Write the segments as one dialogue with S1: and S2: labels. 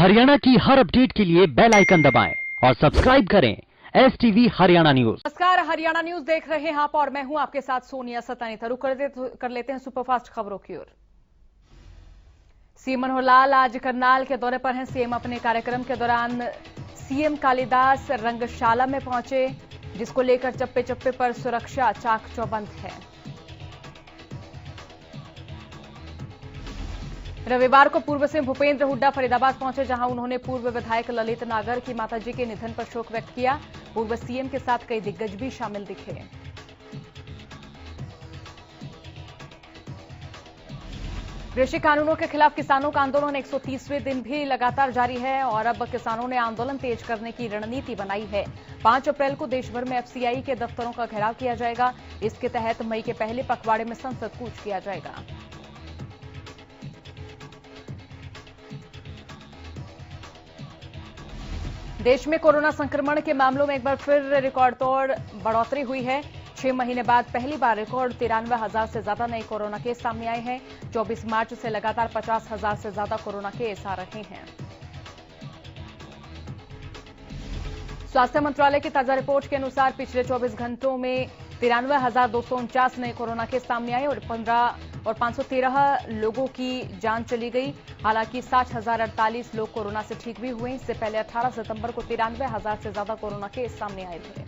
S1: हरियाणा की हर अपडेट के लिए बेल आइकन दबाएं और सब्सक्राइब करें STV हरियाणा न्यूज।
S2: नमस्कार, हरियाणा न्यूज देख रहे हैं आप और मैं हूं आपके साथ सोनिया सतानी। रुक कर लेते हैं सुपरफास्ट खबरों की ओर। सीएम मनोहर लाल आज करनाल के दौरे पर हैं। सीएम अपने कार्यक्रम के दौरान सीएम कालिदास रंगशाला में पहुंचे, जिसको लेकर चप्पे चप्पे पर सुरक्षा चाक चौबंद है। रविवार को पूर्व सीएम भूपेंद्र हुड्डा फरीदाबाद पहुंचे, जहां उन्होंने पूर्व विधायक ललित नागर की माताजी के निधन पर शोक व्यक्त किया। पूर्व सीएम के साथ कई दिग्गज भी शामिल दिखे। कृषि कानूनों के खिलाफ किसानों का आंदोलन 130वें दिन भी लगातार जारी है और अब किसानों ने आंदोलन तेज करने की रणनीति बनाई है। 5 अप्रैल को देश भर में FCI के दफ्तरों का घेराव किया जाएगा। इसके तहत मई के पहले पखवाड़े में संसद कूच किया जाएगा। देश में कोरोना संक्रमण के मामलों में एक बार फिर रिकॉर्ड तोड़ बढ़ोतरी हुई है। 6 महीने बाद पहली बार रिकॉर्ड 93,000 से ज्यादा नए कोरोना केस सामने आए हैं। 24 मार्च से लगातार 50,000 से ज्यादा कोरोना केस आ रहे हैं। स्वास्थ्य मंत्रालय की ताजा रिपोर्ट के अनुसार पिछले 24 घंटों में 93,249 नए कोरोना केस सामने आए और 513 लोगों की जान चली गई। हालांकि 60,048 लोग कोरोना से ठीक भी हुए। इससे पहले 18 सितंबर को 93,000 से ज्यादा कोरोना केस सामने आए थे।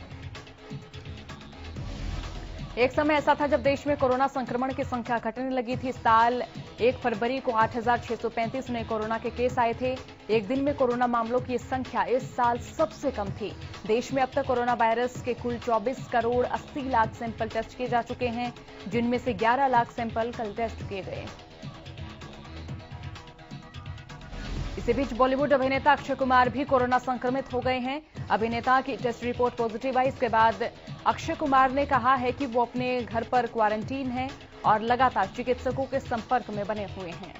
S2: एक समय ऐसा था जब देश में कोरोना संक्रमण की संख्या घटने लगी थी। साल 1 फरवरी को 8,635 नए कोरोना के केस आए थे। एक दिन में कोरोना मामलों की संख्या इस साल सबसे कम थी। देश में अब तक कोरोना वायरस के कुल 24 करोड़ 80 लाख सैंपल टेस्ट किए जा चुके हैं, जिनमें से 11 लाख सैंपल कल टेस्ट किए गए। इसी बीच बॉलीवुड अभिनेता अक्षय कुमार भी कोरोना संक्रमित हो गए हैं। अभिनेता की टेस्ट रिपोर्ट पॉजिटिव आई। इसके बाद अक्षय कुमार ने कहा है कि वो अपने घर पर क्वारंटीन हैं और लगातार चिकित्सकों के संपर्क में बने हुए हैं।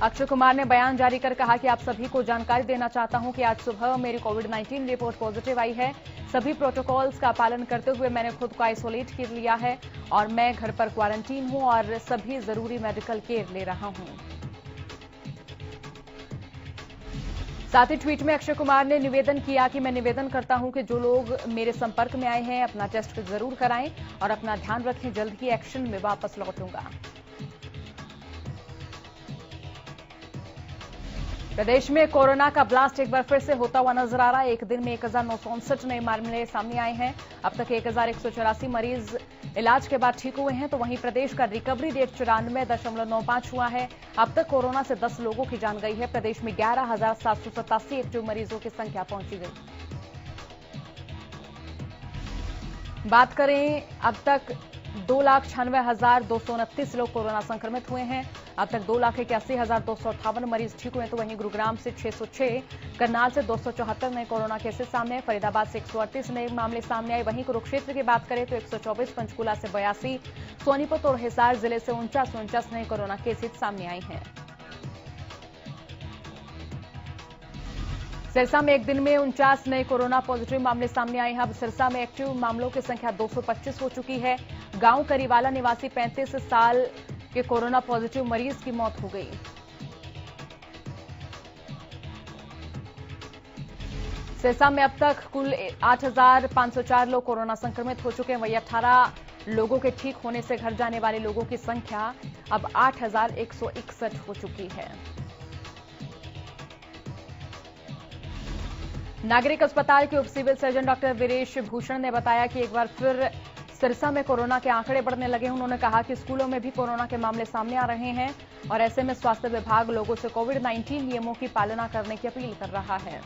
S2: अक्षय कुमार ने बयान जारी कर कहा कि आप सभी को जानकारी देना चाहता हूं कि आज सुबह मेरी कोविड-19 रिपोर्ट पॉजिटिव आई है। सभी प्रोटोकॉल्स का पालन करते हुए मैंने खुद को आइसोलेट कर लिया है और मैं घर पर क्वारंटीन हूं और सभी जरूरी मेडिकल केयर ले रहा हूं। साथ ही ट्वीट में अक्षय कुमार ने निवेदन किया कि मैं निवेदन करता हूं कि जो लोग मेरे संपर्क में आए हैं अपना टेस्ट जरूर कराएं और अपना ध्यान रखें। जल्द ही एक्शन में वापस लौटूंगा। प्रदेश में कोरोना का ब्लास्ट एक बार फिर से होता हुआ नजर आ रहा है। एक दिन में 1,959 नए मामले सामने आए हैं। अब तक 1,184 मरीज इलाज के बाद ठीक हुए हैं, तो वहीं प्रदेश का रिकवरी रेट 94.95 हुआ है। अब तक कोरोना से 10 लोगों की जान गई है। प्रदेश में 11,787 एक्टिव मरीजों की संख्या पहुंची गई। बात करें, अब तक 2,96,229 लोग कोरोना संक्रमित हुए हैं। अब तक 2,81,258 मरीज ठीक हुए, तो वहीं गुरुग्राम से 606, करनाल से 274 नए कोरोना केसेस सामने आए, फरीदाबाद से 138 नए मामले सामने आए। वहीं कुरुक्षेत्र की बात करें तो 124, पंचकुला से 82, सोनीपत और हिसार जिले से 49 नए कोरोना केसेस सामने आए हैं। सिरसा में एक दिन में 49 नए कोरोना पॉजिटिव मामले सामने आए हैं। अब सिरसा में एक्टिव मामलों की संख्या 225 हो चुकी है। गांव करीवाला निवासी 35 साल के कोरोना पॉजिटिव मरीज की मौत हो गई। सिरसा में अब तक कुल 8,504 लोग कोरोना संक्रमित हो चुके हैं। वहीं 18 लोगों के ठीक होने से घर जाने वाले लोगों की संख्या अब 8,161 हो चुकी है। नागरिक अस्पताल के उप civil surgeon doctor Viresh Bhushan ने बताया कि एक बार फिर सिरसा में कोरोना के आंकड़े बढ़ने लगे हैं। उन्होंने कहा कि स्कूलों में भी कोरोना के मामले सामने आ रहे हैं और ऐसे में स्वास्थ्य विभाग लोगों से कोविड-19 नियमों की पालना करने की अपील कर रहा है।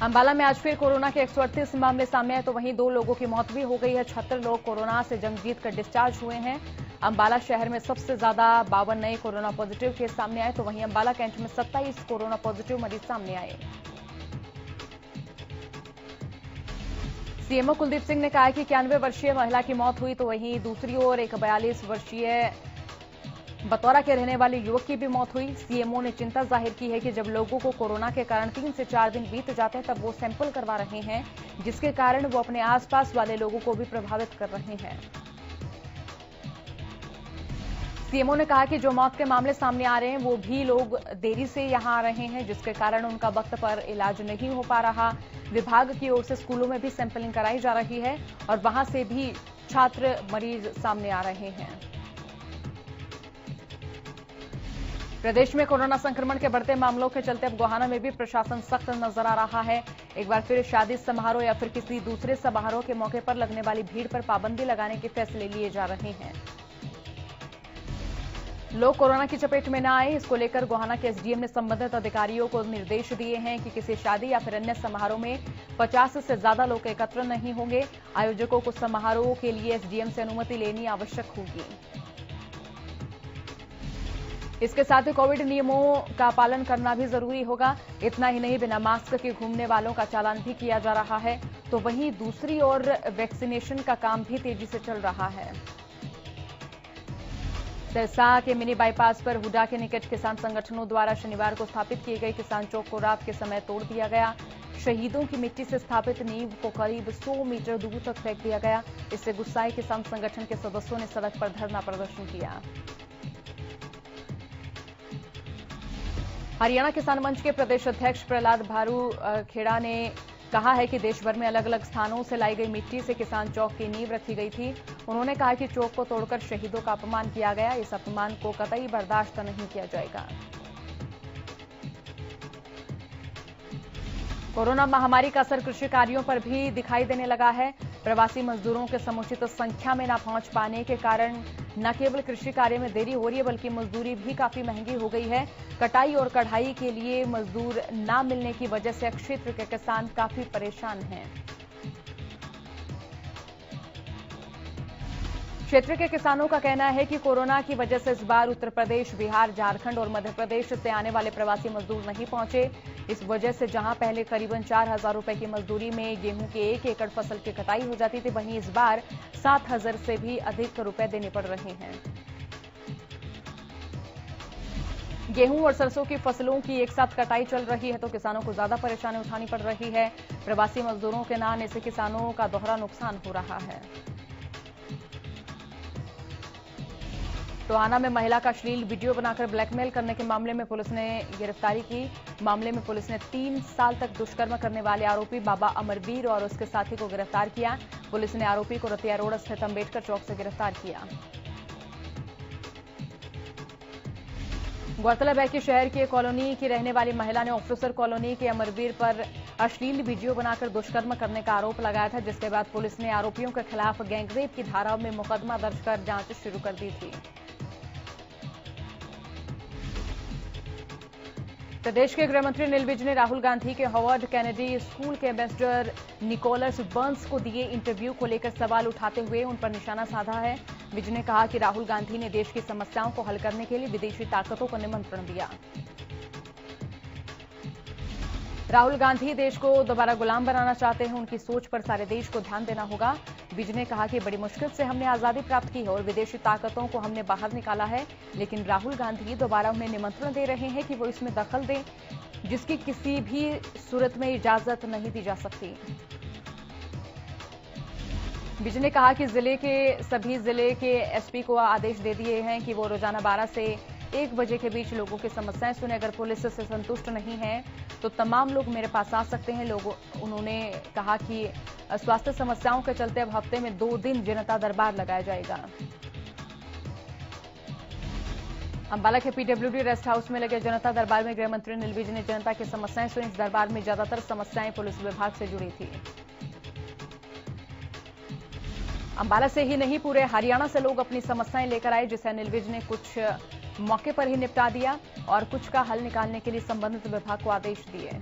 S2: अंबाला में आज फिर कोरोना के 138 मामले सामने आए, तो वहीं 2 लोगों की मौत भी हो गई है। 76 लोग कोरोना से जंग जीत कर डिस्चार्ज हुए हैं। अंबाला शहर में सबसे ज्यादा 52 नए कोरोना पॉजिटिव केस सामने आए, तो वहीं अंबाला कैंट में 27 कोरोना पॉजिटिव मरीज सामने आए। सीएमओ कुलदीप सिंह ने कहा कि 91 वर्षीय महिला की मौत हुई, तो वहीं दूसरी ओर एक 42 वर्षीय बतौरा के रहने वाले युवक की भी मौत हुई। सीएमओ ने चिंता जाहिर की है कि जब लोगों को कोरोना के कारण 3 से 4 दिन बीत जाते हैं, तब वो सैंपल करवा रहे हैं, जिसके कारण वो अपने आसपास वाले लोगों को भी प्रभावित कर रहे हैं। सीएमओ ने कहा कि जो मौत के मामले सामने आ रहे हैं वो भी लोग देरी से यहां आ रहे हैं, जिसके कारण उनका वक्त पर इलाज नहीं हो पा रहा। विभाग की ओर से स्कूलों में भी सैंपलिंग कराई जा रही है और वहां से भी छात्र मरीज सामने आ रहे हैं। प्रदेश में कोरोना संक्रमण के बढ़ते मामलों के चलते अब गोहाना में भी प्रशासन सख्त नजर आ रहा है। एक बार फिर शादी समारोह या फिर किसी दूसरे समारोह के मौके पर लगने वाली भीड़ पर पाबंदी लगाने के फैसले लिए जा रहे हैं। लोग कोरोना की चपेट में न आए, इसको लेकर गोहाना के एसडीएम ने संबंधित अधिकारियों को निर्देश दिए हैं कि किसी शादी या फिर अन्य समारोह में 50 से ज्यादा लोग एकत्र नहीं होंगे। आयोजकों को समारोह के लिए एसडीएम से अनुमति लेनी आवश्यक होगी। इसके साथ ही कोविड नियमों का पालन करना भी जरूरी होगा। इतना ही नहीं, बिना मास्क के घूमने वालों का चालान भी किया जा रहा है। तो वहीं दूसरी ओर वैक्सीनेशन का काम भी तेजी से चल रहा है। सिरसा के मिनी बाईपास पर हुडा के निकट किसान संगठनों द्वारा शनिवार को स्थापित किए गए किसान चौक को रात के समय तोड़ दिया गया। शहीदों की मिट्टी से स्थापित नींव को करीब 100 मीटर दूर तक फेंक दिया गया। इससे गुस्साए किसान संगठन के सदस्यों ने सड़क पर धरना प्रदर्शन किया। हरियाणा किसान मंच के प्रदेश अध्यक्ष प्रहलाद भारू खेड़ा ने कहा है कि देश भर में अलग अलग स्थानों से लाई गई मिट्टी से किसान चौक की नींव रखी गई थी। उन्होंने कहा कि चौक को तोड़कर शहीदों का अपमान किया गया। इस अपमान को कतई बर्दाश्त नहीं किया जाएगा। कोरोना महामारी का असर कृषि कार्यों पर भी दिखाई देने लगा है। प्रवासी मजदूरों के समुचित संख्या में न पहुंच पाने के कारण न केवल कृषि कार्य में देरी हो रही है बल्कि मजदूरी भी काफी महंगी हो गई है। कटाई और कढ़ाई के लिए मजदूर न मिलने की वजह से क्षेत्र के किसान काफी परेशान हैं। क्षेत्र के किसानों का कहना है कि कोरोना की वजह से इस बार उत्तर प्रदेश, बिहार, झारखंड और मध्य प्रदेश से आने वाले प्रवासी मजदूर नहीं पहुंचे। इस वजह से जहां पहले करीबन 4,000 रुपए की मजदूरी में गेहूं के 1 एकड़ फसल की कटाई हो जाती थी, वहीं इस बार 7,000 से भी अधिक रुपए देने पड़ रहे हैं। गेहूं और सरसों की फसलों की एक साथ कटाई चल रही है तो किसानों को ज्यादा परेशानी उठानी पड़ रही है। प्रवासी मजदूरों के न आने से किसानों का दोहरा नुकसान हो रहा है। टोहाना में महिला का अश्लील वीडियो बनाकर ब्लैकमेल करने के मामले में पुलिस ने गिरफ्तारी की। मामले में पुलिस ने 3 साल तक दुष्कर्म करने वाले आरोपी बाबा अमरवीर और उसके साथी को गिरफ्तार किया। पुलिस ने आरोपी को रतिया रोड स्थित अंबेडकर चौक से गिरफ्तार किया। गौरतलब है कि शहर की कॉलोनी की रहने वाली महिला ने ऑफिसर कॉलोनी के अमरवीर पर अश्लील वीडियो बनाकर दुष्कर्म करने का आरोप लगाया था, जिसके बाद पुलिस ने आरोपियों के खिलाफ गैंगरेप की धाराओं में मुकदमा दर्ज कर जांच शुरू कर दी थी। प्रदेश के गृहमंत्री अनिल विज ने राहुल गांधी के हार्वर्ड कैनेडी स्कूल के एम्बेसडर निकोलस बर्न्स को दिए इंटरव्यू को लेकर सवाल उठाते हुए उन पर निशाना साधा है। विज ने कहा कि राहुल गांधी ने देश की समस्याओं को हल करने के लिए विदेशी ताकतों को निमंत्रण दिया। राहुल गांधी देश को दोबारा गुलाम बनाना चाहते हैं, उनकी सोच पर सारे देश को ध्यान देना होगा। विज ने कहा कि बड़ी मुश्किल से हमने आजादी प्राप्त की है और विदेशी ताकतों को हमने बाहर निकाला है, लेकिन राहुल गांधी दोबारा उन्हें निमंत्रण दे रहे हैं कि वो इसमें दखल दें, जिसकी किसी भी सूरत में इजाजत नहीं दी जा सकती। विज ने कहा कि सभी जिले के एसपी को आदेश दे दिए हैं कि वो रोजाना 12 से 1 बजे के बीच लोगों की समस्याएं सुने। अगर पुलिस से संतुष्ट नहीं है तो तमाम लोग मेरे पास आ सकते हैं। उन्होंने कहा कि स्वास्थ्य समस्याओं के चलते अब हफ्ते में 2 दिन जनता दरबार लगाया जाएगा। अंबाला के पीडब्ल्यूडी रेस्ट हाउस में लगे जनता दरबार में गृहमंत्री अनिल विज ने जनता की समस्याएं सुनी। इस दरबार में ज्यादातर समस्याएं पुलिस विभाग से जुड़ी थी। अंबाला से ही नहीं, पूरे हरियाणा से लोग अपनी समस्याएं लेकर आए, जिसे अनिल विज ने कुछ मौके पर ही निपटा दिया और कुछ का हल निकालने के लिए संबंधित विभाग को आदेश दिए।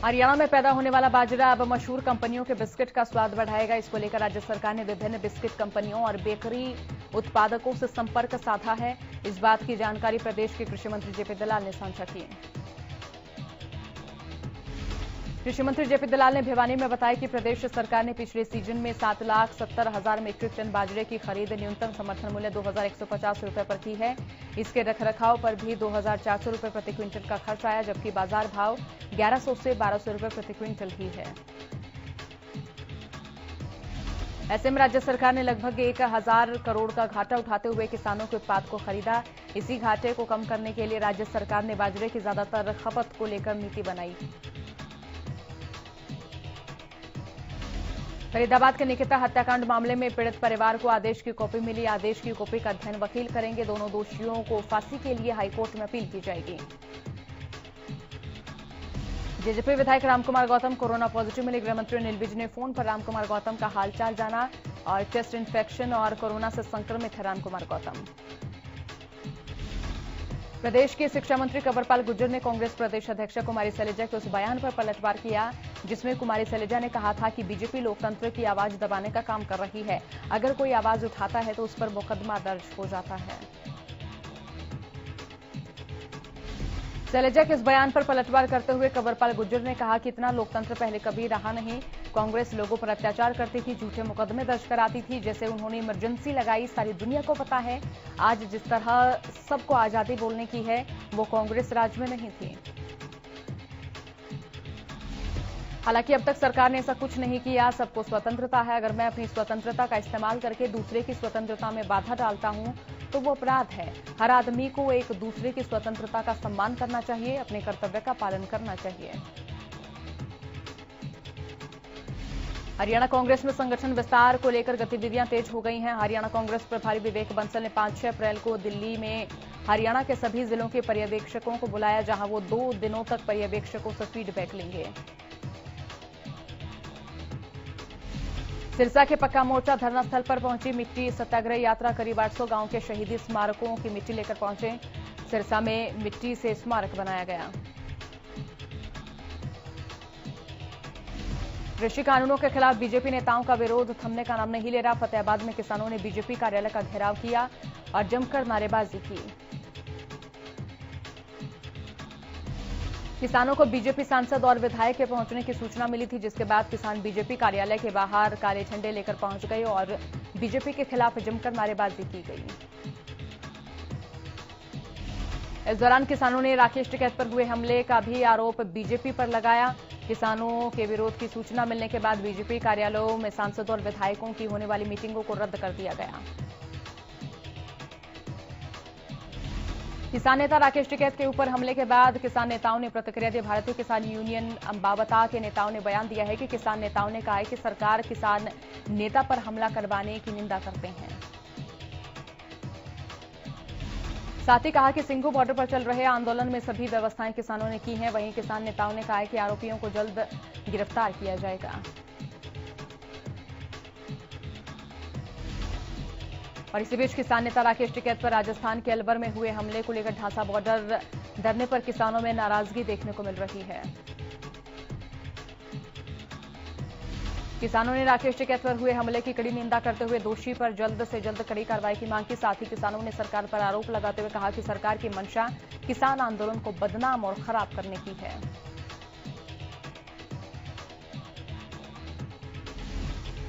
S2: हरियाणा में पैदा होने वाला बाजरा अब मशहूर कंपनियों के बिस्किट का स्वाद बढ़ाएगा। इसको लेकर राज्य सरकार ने विभिन्न बिस्किट कंपनियों और बेकरी उत्पादकों से संपर्क साधा है। इस बात की जानकारी प्रदेश के कृषि मंत्री जेपी दलाल ने साझा की। कृषि मंत्री जेपी दलाल ने भिवानी में बताया कि प्रदेश सरकार ने पिछले सीजन में 7,70,000 मीट्रिक टन बाजरे की खरीद न्यूनतम समर्थन मूल्य 2,150 रुपए पर की है। इसके रखरखाव पर भी 2,400 रुपए प्रति क्विंटल का खर्च आया, जबकि बाजार भाव 1100 से 1,200 रुपए प्रति क्विंटल ही है। ऐसे में राज्य सरकार ने लगभग 1000 करोड़ का घाटा उठाते हुए किसानों के उत्पाद को खरीदा। इसी घाटे को कम करने के लिए राज्य सरकार ने बाजरे की ज्यादातर खपत को लेकर नीति बनाई। फरीदाबाद के निकिता हत्याकांड मामले में पीड़ित परिवार को आदेश की कॉपी मिली। आदेश की कॉपी का अध्ययन वकील करेंगे। दोनों दोषियों को फांसी के लिए हाईकोर्ट में अपील की जाएगी। जेजेपी विधायक रामकुमार गौतम कोरोना पॉजिटिव मिले। गृह मंत्री अनिल विज ने फोन पर रामकुमार गौतम का हालचाल जाना और चेस्ट इन्फेक्शन और कोरोना से संक्रमित है रामकुमार गौतम। प्रदेश के शिक्षा मंत्री कंवरपाल गुर्जर ने कांग्रेस प्रदेश अध्यक्ष कुमारी शैलजा के उस बयान पर पलटवार किया जिसमें कुमारी शैलजा ने कहा था कि बीजेपी लोकतंत्र की आवाज दबाने का काम कर रही है। अगर कोई आवाज उठाता है तो उस पर मुकदमा दर्ज हो जाता है। शैलजा के इस बयान पर पलटवार करते हुए कंवरपाल गुर्जर ने कहा कि इतना लोकतंत्र पहले कभी रहा नहीं। कांग्रेस लोगों पर अत्याचार करती थी, झूठे मुकदमे दर्ज कराती थी। जैसे उन्होंने इमरजेंसी लगाई, सारी दुनिया को पता है। आज जिस तरह सबको आजादी बोलने की है वो कांग्रेस राज में नहीं थी। हालांकि अब तक सरकार ने ऐसा कुछ नहीं किया। सबको स्वतंत्रता है। अगर मैं अपनी स्वतंत्रता का इस्तेमाल करके दूसरे की स्वतंत्रता में बाधा डालता हूं तो वो अपराध है। हर आदमी को एक दूसरे की स्वतंत्रता का सम्मान करना चाहिए, अपने कर्तव्य का पालन करना चाहिए। हरियाणा कांग्रेस में संगठन विस्तार को लेकर गतिविधियां तेज हो गई हैं। हरियाणा कांग्रेस प्रभारी विवेक बंसल ने 5-6 अप्रैल को दिल्ली में हरियाणा के सभी जिलों के पर्यवेक्षकों को बुलाया, जहां वो 2 दिनों तक पर्यवेक्षकों से फीडबैक लेंगे। सिरसा के पक्का मोर्चा धरना स्थल पर पहुंची। मिट्टी सत्याग्रह यात्रा करीब 800 गांव के शहीदी स्मारकों की मिट्टी लेकर पहुंचे। सिरसा में मिट्टी से स्मारक बनाया गया। कृषि कानूनों के खिलाफ बीजेपी नेताओं का विरोध थमने का नाम नहीं ले रहा। फतेहाबाद में किसानों ने बीजेपी कार्यालय का घेराव किया और जमकर नारेबाजी की। किसानों को बीजेपी सांसद और विधायक के पहुंचने की सूचना मिली थी, जिसके बाद किसान बीजेपी कार्यालय के बाहर काले झंडे लेकर पहुंच गए और बीजेपी के खिलाफ जमकर नारेबाजी की गई। इस दौरान किसानों ने राकेश टिकैत पर हुए हमले का भी आरोप बीजेपी पर लगाया। किसानों के विरोध की सूचना मिलने के बाद बीजेपी कार्यालयों में सांसदों और विधायकों की होने वाली मीटिंगों को रद्द कर दिया गया। किसान नेता राकेश टिकैत के ऊपर हमले के बाद किसान नेताओं ने प्रतिक्रिया दी। भारतीय किसान यूनियन अंबावता के नेताओं ने बयान दिया है कि किसान नेताओं ने कहा है कि सरकार किसान नेता पर हमला करवाने की निंदा करते हैं। साथ ही कहा कि सिंघू बॉर्डर पर चल रहे आंदोलन में सभी व्यवस्थाएं किसानों ने की हैं। वहीं किसान नेताओं ने कहा है कि आरोपियों को जल्द गिरफ्तार किया जाएगा। और इसी बीच किसान नेता राकेश टिकैत पर राजस्थान के अलवर में हुए हमले को लेकर ढांसा बॉर्डर धरने पर किसानों में नाराजगी देखने को मिल रही है। किसानों ने राकेश टिकैत पर हुए हमले की कड़ी निंदा करते हुए दोषी पर जल्द से जल्द कड़ी कार्रवाई की मांग की। साथ ही किसानों ने सरकार पर आरोप लगाते हुए कहा कि सरकार की मंशा किसान आंदोलन को बदनाम और खराब करने की है।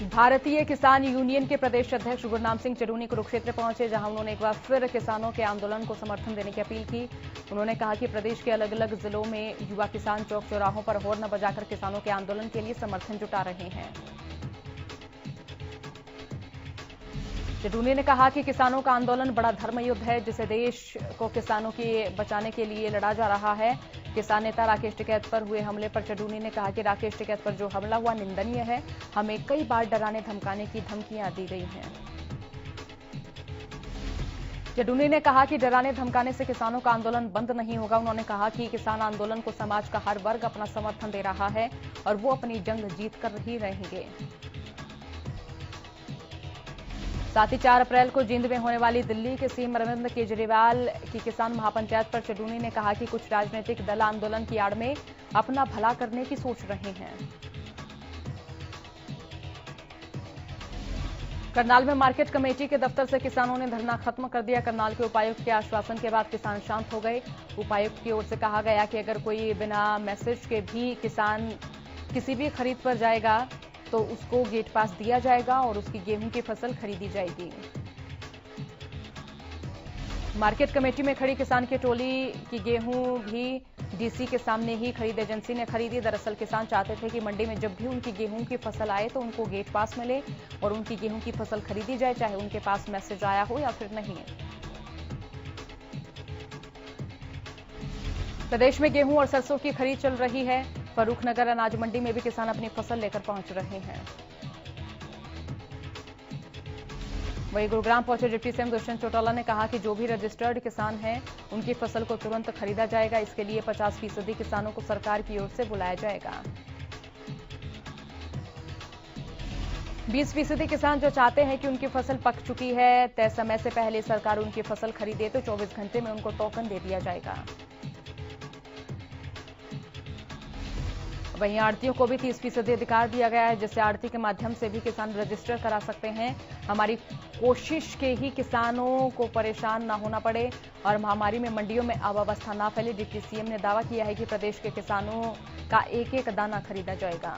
S2: भारतीय किसान यूनियन के प्रदेश अध्यक्ष गुरनाम सिंह चडूनी कुरुक्षेत्र पहुंचे, जहां उन्होंने एक बार फिर किसानों के आंदोलन को समर्थन देने की अपील की। उन्होंने कहा कि प्रदेश के अलग अलग जिलों में युवा किसान चौक चौराहों पर हॉर्न बजाकर किसानों के आंदोलन के लिए समर्थन जुटा रहे हैं। चडूनी ने कहा कि किसानों का आंदोलन बड़ा धर्म युद्ध है, जिसे देश को किसानों के बचाने के लिए लड़ा जा रहा है। किसान नेता राकेश टिकैत पर हुए हमले पर चडूनी ने कहा कि राकेश टिकैत पर जो हमला हुआ निंदनीय है। हमें कई बार डराने धमकाने की धमकियां दी गई हैं। चडूनी ने कहा कि डराने धमकाने से किसानों का आंदोलन बंद नहीं होगा। उन्होंने कहा कि किसान आंदोलन को समाज का हर वर्ग अपना समर्थन दे रहा है और वो अपनी जंग जीत कर ही रहेंगे। साथ ही 4 अप्रैल को जींद में होने वाली दिल्ली के सीएम अरविंद केजरीवाल की किसान महापंचायत पर चडूनी ने कहा कि कुछ राजनीतिक दल आंदोलन की आड़ में अपना भला करने की सोच रहे हैं। करनाल में मार्केट कमेटी के दफ्तर से किसानों ने धरना खत्म कर दिया। करनाल के उपायुक्त के आश्वासन के बाद किसान शांत हो गए। उपायुक्त की ओर से कहा गया कि अगर कोई बिना मैसेज के भी किसान किसी भी खरीद पर जाएगा तो उसको गेट पास दिया जाएगा और उसकी गेहूं की फसल खरीदी जाएगी। मार्केट कमेटी में खड़ी किसान की टोली की गेहूं भी डीसी के सामने ही खरीद एजेंसी ने खरीदी। दरअसल किसान चाहते थे कि मंडी में जब भी उनकी गेहूं की फसल आए तो उनको गेट पास मिले और उनकी गेहूं की फसल खरीदी जाए, चाहे उनके पास मैसेज आया हो या फिर नहीं। प्रदेश में गेहूं और सरसों की खरीद चल रही है। फर्रुखनगर अनाज मंडी में भी किसान अपनी फसल लेकर पहुंच रहे हैं। वहीं गुरुग्राम पहुंचे डिप्टी सीएम दुष्यंत चौटाला ने कहा कि जो भी रजिस्टर्ड किसान हैं उनकी फसल को तुरंत खरीदा जाएगा। इसके लिए 50% किसानों को सरकार की ओर से बुलाया जाएगा। 20% किसान जो चाहते हैं कि उनकी फसल पक चुकी है, तय समय से पहले सरकार उनकी फसल खरीदे तो 24 घंटे में उनको टोकन दे दिया जाएगा। वहीं आड़तियों को भी 30% अधिकार दिया गया है, जिससे आड़ती के माध्यम से भी किसान रजिस्टर करा सकते हैं। हमारी कोशिश के ही किसानों को परेशान ना होना पड़े और महामारी में मंडियों में अव्यवस्था ना फैले। डिप्टी सीएम ने दावा किया है कि प्रदेश के किसानों का एक एक दाना खरीदा जाएगा।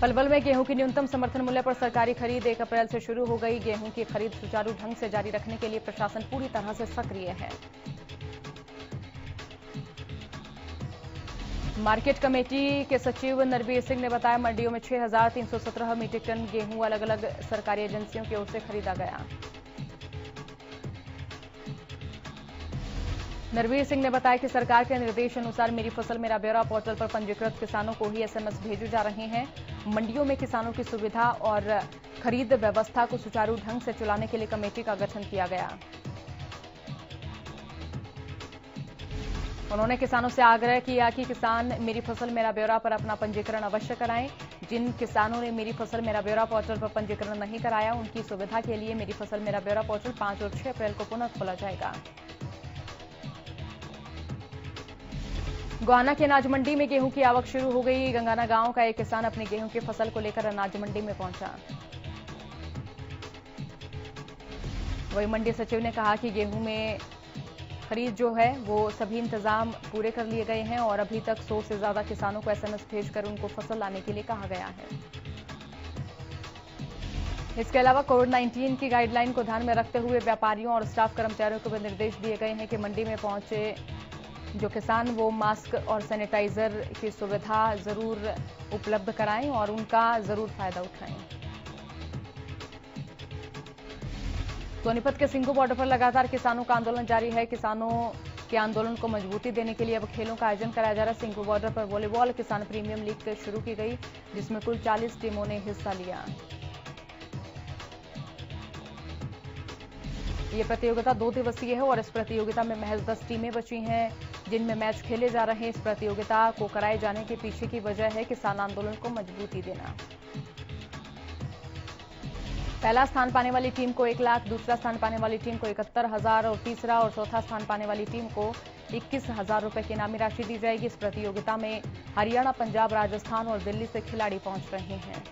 S2: पलवल में गेहूं की न्यूनतम समर्थन मूल्य पर सरकारी खरीद 1 अप्रैल से शुरू हो गई। गेहूं की खरीद सुचारू ढंग से जारी रखने के लिए प्रशासन पूरी तरह से सक्रिय है। मार्केट कमेटी के सचिव नरवीर सिंह ने बताया, मंडियों में 6,317 मीट्रिक टन गेहूं अलग अलग सरकारी एजेंसियों की ओर से खरीदा गया। नरवीर सिंह ने बताया कि सरकार के निर्देश अनुसार मेरी फसल मेरा ब्यौरा पोर्टल पर पंजीकृत किसानों को ही एसएमएस भेजे जा रहे हैं। मंडियों में किसानों की सुविधा और खरीद व्यवस्था को सुचारू ढंग से चलाने के लिए कमेटी का गठन किया गया। उन्होंने किसानों से आग्रह किया कि किसान मेरी फसल मेरा ब्यौरा पर अपना पंजीकरण अवश्य कराएं। जिन किसानों ने मेरी फसल मेरा ब्यौरा पोर्टल पर पंजीकरण नहीं कराया, उनकी सुविधा के लिए मेरी फसल मेरा ब्यौरा पोर्टल 5 और 6 अप्रैल को पुनः खोला जाएगा। गोहाना की अनाज मंडी में गेहूं की आवक शुरू हो गई। गंगाना गांव का एक किसान अपनी गेहूं की फसल को लेकर अनाज मंडी में पहुंचा। वही मंडी सचिव ने कहा कि गेहूं में खरीद जो है वो सभी इंतजाम पूरे कर लिए गए हैं और अभी तक 100 से ज्यादा किसानों को एसएमएस भेजकर उनको फसल लाने के लिए कहा गया है। इसके अलावा कोविड-19 की गाइडलाइन को ध्यान में रखते हुए व्यापारियों और स्टाफ कर्मचारियों को भी निर्देश दिए गए हैं कि मंडी में पहुंचे जो किसान वो मास्क और सैनिटाइजर की सुविधा जरूर उपलब्ध कराएं और उनका जरूर फायदा उठाएं। सोनीपत के सिंघू बॉर्डर पर लगातार किसानों का आंदोलन जारी है। किसानों के आंदोलन को मजबूती देने के लिए अब खेलों का आयोजन कराया जा रहा है। सिंघू बॉर्डर पर वॉलीबॉल किसान प्रीमियम लीग शुरू की गई, जिसमें कुल 40 टीमों ने हिस्सा लिया। ये प्रतियोगिता 2 दिवसीय है और इस प्रतियोगिता में महज 10 टीमें बची हैं जिनमें मैच खेले जा रहे हैं। इस प्रतियोगिता को कराए जाने के पीछे की वजह है किसान आंदोलन को मजबूती देना। पहला स्थान पाने वाली टीम को 1 लाख, दूसरा स्थान पाने वाली टीम को 71,000 और तीसरा और चौथा स्थान पाने वाली टीम को 21,000 रुपए की इनामी राशि दी जाएगी। इस प्रतियोगिता में हरियाणा, पंजाब, राजस्थान और दिल्ली से खिलाड़ी पहुंच रहे हैं।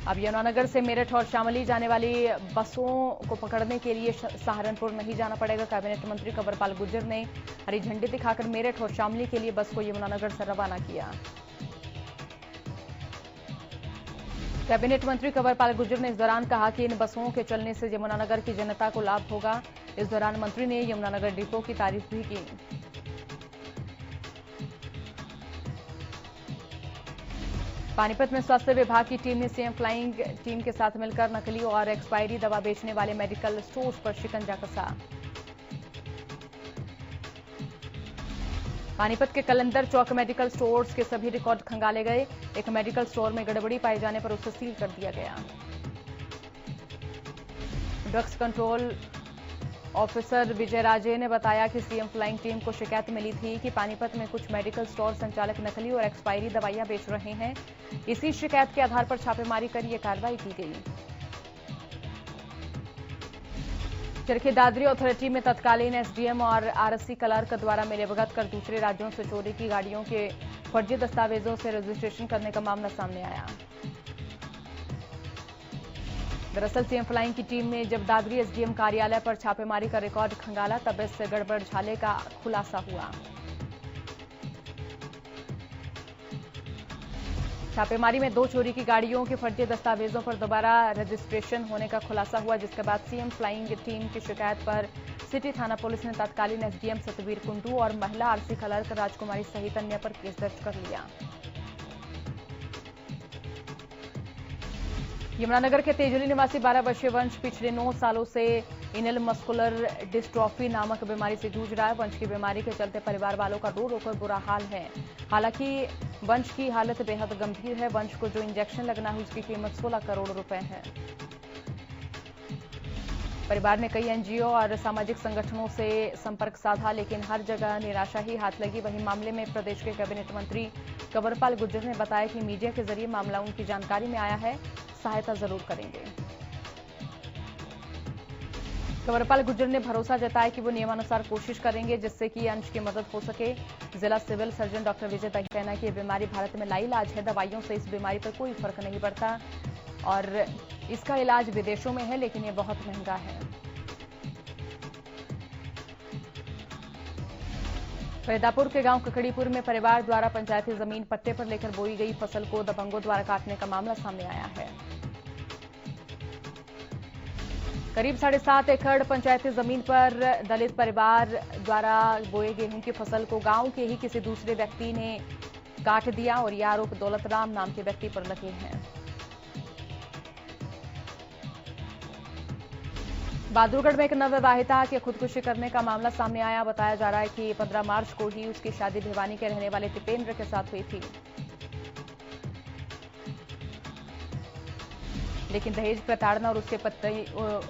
S2: अब यमुनानगर से मेरठ और शामली जाने वाली बसों को पकड़ने के लिए सहारनपुर नहीं जाना पड़ेगा। कैबिनेट मंत्री कंवरपाल गुर्जर ने हरी झंडी दिखाकर मेरठ और शामली के लिए बस को यमुनानगर से रवाना किया। कैबिनेट मंत्री कंवरपाल गुर्जर ने इस दौरान कहा कि इन बसों के चलने से यमुनानगर की जनता को लाभ होगा। इस दौरान मंत्री ने यमुनानगर डिपो की तारीफ भी की। पानीपत में स्वास्थ्य विभाग की टीम ने सीएम फ्लाइंग टीम के साथ मिलकर नकली और एक्सपायरी दवा बेचने वाले मेडिकल स्टोर्स पर शिकंजा कसा। पानीपत के कलंदर चौक मेडिकल स्टोर्स के सभी रिकॉर्ड खंगाले गए। एक मेडिकल स्टोर में गड़बड़ी पाए जाने पर उसे सील कर दिया गया। ड्रग्स कंट्रोल ऑफिसर विजय राजे ने बताया कि सीएम फ्लाइंग टीम को शिकायत मिली थी कि पानीपत में कुछ मेडिकल स्टोर संचालक नकली और एक्सपायरी दवाइयां बेच रहे हैं। इसी शिकायत के आधार पर छापेमारी कर यह कार्रवाई की गई। चरखी दादरी अथॉरिटी में तत्कालीन एसडीएम और आरएससी क्लर्क द्वारा मिलीभगत कर दूसरे राज्यों से चोरी की गाड़ियों के फर्जी दस्तावेजों से रजिस्ट्रेशन करने का मामला सामने आया। दरअसल सीएम फ्लाइंग की टीम ने जब दादरी एसडीएम कार्यालय पर छापेमारी का रिकॉर्ड खंगाला तब इस गड़बड़झाले का खुलासा हुआ। छापेमारी में 2 चोरी की गाड़ियों के फर्जी दस्तावेजों पर दोबारा रजिस्ट्रेशन होने का खुलासा हुआ, जिसके बाद सीएम फ्लाइंग टीम की शिकायत पर सिटी थाना पुलिस ने तत्कालीन एसडीएम सतवीर कुंडू और महिला आरसी क्लर्क राजकुमारी सहित अन्य पर केस दर्ज कर लिया। यमुनानगर के तेजुली निवासी 12 वर्षीय वंश पिछले 9 सालों से इनल मस्कुलर डिस्ट्रॉफी नामक बीमारी से जूझ रहा है। वंश की बीमारी के चलते परिवार वालों का रो रो कर बुरा हाल है। हालांकि वंश की हालत बेहद गंभीर है। वंश को जो इंजेक्शन लगना है उसकी कीमत 16 करोड़ रुपए है। परिवार ने कई एनजीओ और सामाजिक संगठनों से संपर्क साधा, लेकिन हर जगह निराशा ही हाथ लगी। वहीं मामले में प्रदेश के कैबिनेट मंत्री कंवरपाल गुर्जर ने बताया कि मीडिया के जरिए मामला उनकी जानकारी में आया है, सहायता जरूर करेंगे। कंवरपाल गुर्जर ने भरोसा जताया कि वो नियमानुसार कोशिश करेंगे जिससे कि अंश की मदद हो सके। जिला सिविल सर्जन डॉक्टर विजय का कहना है कि यह बीमारी भारत में लाइलाज है। दवाइयों से इस बीमारी पर कोई फर्क नहीं पड़ता और इसका इलाज विदेशों में है, लेकिन यह बहुत महंगा है। फरीदापुर के गांव ककड़ीपुर में परिवार द्वारा पंचायती जमीन पट्टे पर लेकर बोई गई फसल को दबंगों द्वारा काटने का मामला सामने आया है। करीब 7.5 एकड़ पंचायती जमीन पर दलित परिवार द्वारा बोए गेहूं की फसल को गांव के ही किसी दूसरे व्यक्ति ने काट दिया और यह आरोप दौलतराम नाम के व्यक्ति पर लगे हैं। बहादुरगढ़ में एक नवविवाहिता के खुदकुशी करने का मामला सामने आया। बताया जा रहा है कि 15 मार्च को ही उसकी शादी भिवानी के रहने वाले दीपेंद्र के साथ हुई थी, लेकिन दहेज प्रताड़ना और उसके पति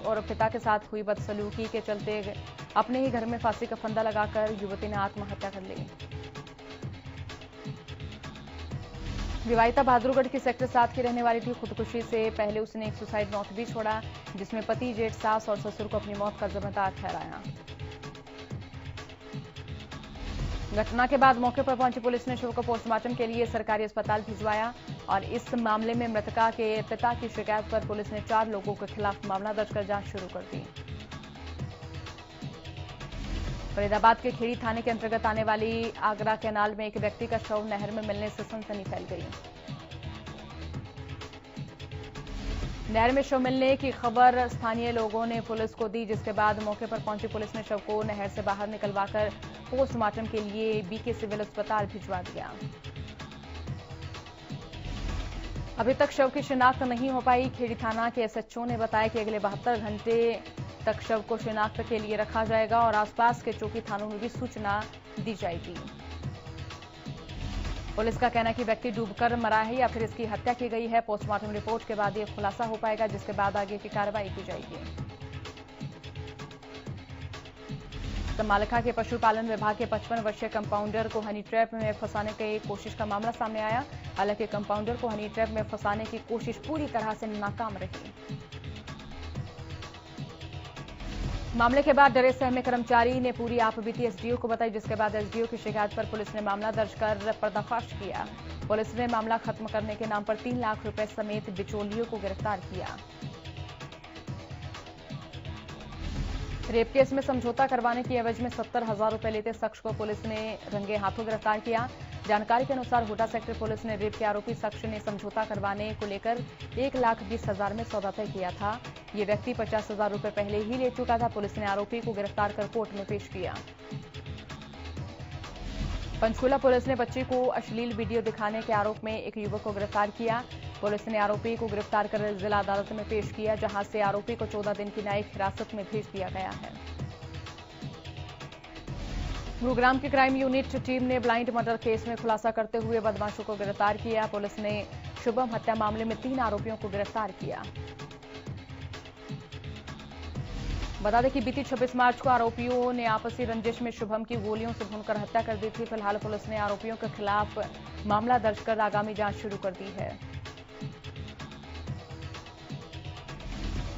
S2: और पिता के साथ हुई बदसलूकी के चलते अपने ही घर में फांसी का फंदा लगाकर युवती ने आत्महत्या कर ली। विवाहिता बहादुरगढ़ की सेक्टर 7 की रहने वाली थी। खुदकुशी से पहले उसने एक सुसाइड नोट भी छोड़ा, जिसमें पति, जेठ, सास और ससुर को अपनी मौत का जिम्मेदार ठहराया। घटना के बाद मौके पर पहुंची पुलिस ने शव को पोस्टमार्टम के लिए सरकारी अस्पताल भिजवाया और इस मामले में मृतका के पिता की शिकायत पर पुलिस ने 4 लोगों के खिलाफ मामला दर्ज कर जांच शुरू कर दी। फरीदाबाद के खेड़ी थाने के अंतर्गत आने वाली आगरा कैनाल में एक व्यक्ति का शव नहर में मिलने से सनसनी फैल गई। नहर में शव मिलने की खबर स्थानीय लोगों ने पुलिस को दी, जिसके बाद मौके पर पहुंची पुलिस ने शव को नहर से बाहर निकलवाकर पोस्टमार्टम के लिए बीके सिविल अस्पताल भिजवा दिया। अभी तक शव की शिनाख्त नहीं हो पाई। खेड़ी थाना के एसएचओ ने बताया कि अगले 72 घंटे तक शव को शिनाख्त के लिए रखा जाएगा और आसपास के चौकी थानों में भी सूचना दी जाएगी। पुलिस का कहना है कि व्यक्ति डूबकर मरा है या फिर इसकी हत्या की गई है। पोस्टमार्टम रिपोर्ट के बाद यह खुलासा हो पाएगा, जिसके बाद आगे की कार्रवाई की जाएगी। समालखा के पशुपालन विभाग के 55 वर्षीय कंपाउंडर को हनी ट्रैप में फंसाने की कोशिश का मामला सामने आया। हालांकि कंपाउंडर को हनी ट्रैप में फंसाने की कोशिश पूरी तरह से नाकाम रही। मामले के बाद डरे सहमे कर्मचारी ने पूरी आपबीती एसडीओ को बताई, जिसके बाद एसडीओ की शिकायत पर पुलिस ने मामला दर्ज कर पर्दाफाश किया। पुलिस ने मामला खत्म करने के नाम पर 3 लाख रुपए समेत बिचौलियों को गिरफ्तार किया। रेप केस में समझौता करवाने की एवज में 70,000 रुपए लेते शख्स को पुलिस ने रंगे हाथों गिरफ्तार किया। जानकारी के अनुसार हुडा सेक्टर पुलिस ने रेप के आरोपी शख्स ने समझौता करवाने को लेकर 1,20,000 में सौदा तय किया था। ये व्यक्ति 50,000 रुपए पहले ही ले चुका था। पुलिस ने आरोपी को गिरफ्तार कर कोर्ट में पेश किया। पंचकूला पुलिस ने बच्ची को अश्लील वीडियो दिखाने के आरोप में एक युवक को गिरफ्तार किया। पुलिस ने आरोपी को गिरफ्तार कर जिला अदालत में पेश किया, जहां से आरोपी को 14 दिन की न्यायिक हिरासत में भेज दिया गया है। गुरुग्राम की क्राइम यूनिट टीम ने ब्लाइंड मर्डर केस में खुलासा करते हुए बदमाशों को गिरफ्तार किया। पुलिस ने शुभम हत्या मामले में 3 आरोपियों को गिरफ्तार किया। बता दें कि बीती 26 मार्च को आरोपियों ने आपसी रंजिश में शुभम की गोलियों से भूनकर हत्या कर दी थी। फिलहाल पुलिस ने आरोपियों के खिलाफ मामला दर्ज कर आगामी जांच शुरू कर दी है।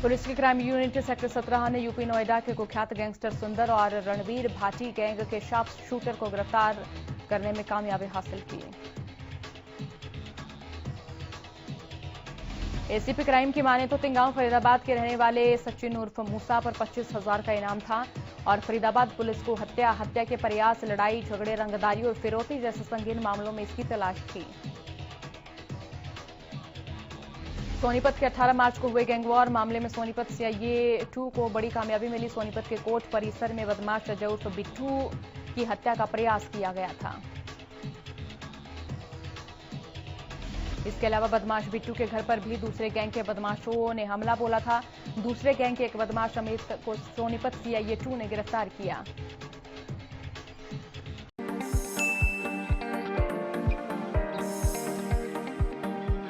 S2: पुलिस की क्राइम यूनिट सेक्टर 17 ने यूपी नोएडा के कुख्यात गैंगस्टर सुंदर और रणवीर भाटी गैंग के शार्प शूटर को गिरफ्तार करने में कामयाबी हासिल की। एसीपी क्राइम की माने तो तिंगांव फरीदाबाद के रहने वाले सचिन उर्फ मूसा पर 25,000 का इनाम था और फरीदाबाद पुलिस को हत्या के प्रयास, लड़ाई झगड़े, रंगदारी और फिरौती जैसे संगीन मामलों में इसकी तलाश थी। सोनीपत के 18 मार्च को हुए गैंगवॉर मामले में सोनीपत सीआईए 2 को बड़ी कामयाबी मिली। सोनीपत के कोर्ट परिसर में बदमाश अजय उर्फ बिट्टू की हत्या का प्रयास किया गया था। इसके अलावा बदमाश बिट्टू के घर पर भी दूसरे गैंग के बदमाशों ने हमला बोला था। दूसरे गैंग के एक बदमाश अमित को सोनीपत सीआईए 2 ने गिरफ्तार किया।